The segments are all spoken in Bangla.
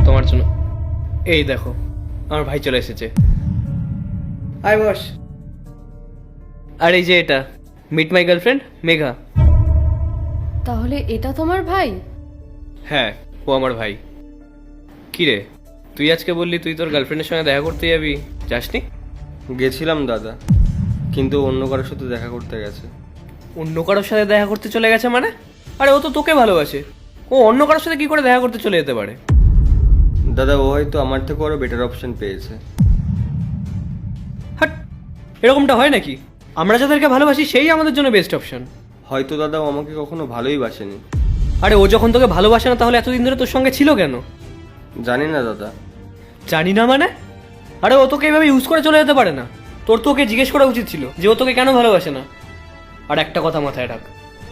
তোমার জন্য। এই দেখো আমার ভাই চলে এসেছে। আয় বস। আর এই যে এটা মিট মাই গার্লফ্রেন্ড মেঘা। তাহলে এটা তোমার ভাই? হ্যাঁ, ও আমার ভাই। কি রে, তুই আজকে বললি তুই তোর গার্লফ্রেন্ডের সঙ্গে দেখা করতে যাবি, যাসনি? গেছিলাম দাদা, কিন্তু অন্য কারোর সাথে দেখা করতে গেছে। অন্য কারোর সাথে দেখা করতে চলে গেছে মানে? আরে ও তো তোকে ভালোবাসে, ও অন্য কারোর সাথে কি করে দেখা করতে চলে যেতে পারে? দাদা, ও হয়তো আমার থেকে আরো বেটার অপশন পেয়েছে। হাট, এরকমটা হয় নাকি? আমরা যাদেরকে ভালোবাসি সেই আমাদের জন্য বেস্ট অপশন। হয়তো দাদা ও আমাকে কখনো ভালোই বাসেনি। আরে ও যখন তোকে ভালোবাসে না তাহলে এতদিন ধরে তোর সঙ্গে ছিল কেন? জানি না দাদা। জানি না মানে? আরে ও তোকে এইভাবে ইউজ করে চলে যেতে পারে না। তোর তো ওকে জিজ্ঞেস করা উচিত ছিল যে ও তোকে কেন ভালোবাসে না। আর একটা কথা মাথায় রাখ,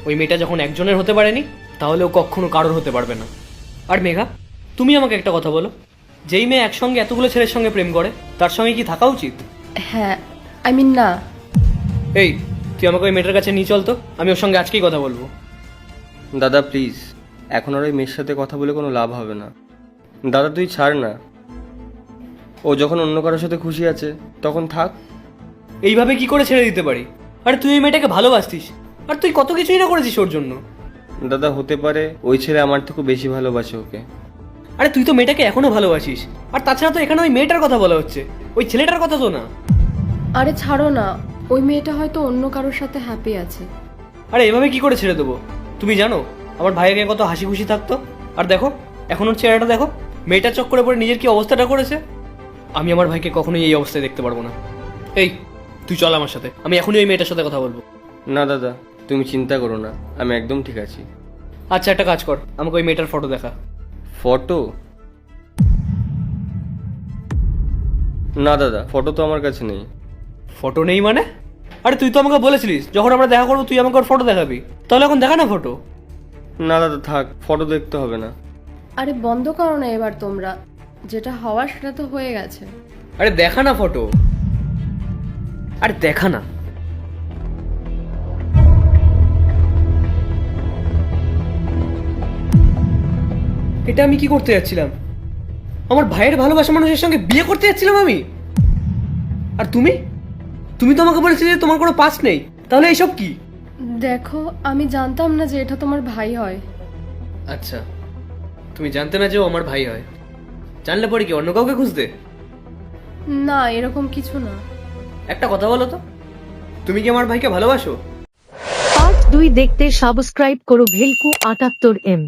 ওই মেয়েটা যখন একজনের হতে পারেনি তাহলে ও কখনো কারোর হতে পারবে না। আর মেঘা, তুমি আমাকে একটা কথা বলো, যেই মেয়ে একসঙ্গে এতগুলো ছেলের সঙ্গে প্রেম করে তার সঙ্গে কি থাকা উচিত? হ্যাঁ, না। এই, তুই আমাকে ওই মেয়েটার কাছে নিয়ে চল তো, আমি ওর সঙ্গে আজকেই কথা বলবো। দাদা প্লিজ, এখন আর ওই মেয়ের সাথে কথা বলে কোনো লাভ হবে না। দাদা তুই ছাড় না, ও যখন অন্য কারোর সাথে খুশি আছে তখন থাক। এইভাবে কি করে ছেড়ে দিতে পারি? আরে তুই ওই মেয়েটাকে ভালোবাসতিস, আর তুই কত কিছুই না করেছিস ওর জন্য। দাদা হতে পারে ওই ছেলে আমার থেকে বেশি ভালোবাসে ওকে। আরে তুই তো মেয়েটাকে এখনো ভালোবাসিস, আর তাছাড়া তো এখানে ওই মেয়েটার কথা বলা হচ্ছে, ওই ছেলেটার কথা তো না। আরে ছাড়ো না, ওই মেয়েটা হয়তো অন্য কারোর সাথে হ্যাপি আছে। আরে এভাবে কি করে ছেড়ে দেবো? তুমি জানো আমার ভাইকে কত হাসি খুশি থাকতো, আর দেখো এখন ওর চেহারাটা দেখো, মেয়েটার চক্করে পড়ে নিজের কি অবস্থাটা করেছে। আমি আমার ভাইকে কখনোই এই অবস্থায় দেখতে পারবো না। এই, তুই চল আমার সাথে, আমি এখনই ওই মেয়েটার সাথে কথা বলবো। না দাদা, তুমি চিন্তা করো না, আমি একদম ঠিক আছি। আচ্ছা একটা কাজ কর, আমাকে ওই মেয়েটার ফটো দেখা। ফটো? না দাদা, ফটো তো আমার কাছে নেই। ফটো নেই মানে? আরে তুই তো আমাকে বলেছিলিস যখন আমরা দেখা করবো তুই আমাকে ওর ফটো দেখাবি, তাহলে এখন দেখা না ফটো। না দাদা থাক, ফটো দেখতে হবে না। আরে বন্ধ করো না এবার তোমরা, যেটা হওয়ার সেটা তো হয়ে গেছে। আরে দেখা না ফটো, আরে দেখা না। এটা আমি কি করতে যাচ্ছিলাম? আমার ভাইয়ের ভালোবাসা মানুষের সঙ্গে বিয়ে করতে যাচ্ছিলাম আমি। আর তুমি তুমি তো আমাকে বলেছিলে যে তোমার কোনো পাস নেই, তাহলে এইসব কি? দেখো, আমি জানতাম না যে এটা তোমার ভাই হয়। আচ্ছা, তুমি জানতে না যে ও আমার ভাই হয়, জানলে পরে কি অন্য কাউকে খুঁজতে? না, এরকম কিছু না। একটা কথা বলো তো, তুমি কি আমার ভাইকে ভালোবাসো? পার্ট 2 দেখতে সাবস্ক্রাইব করো ভেলকু 78M।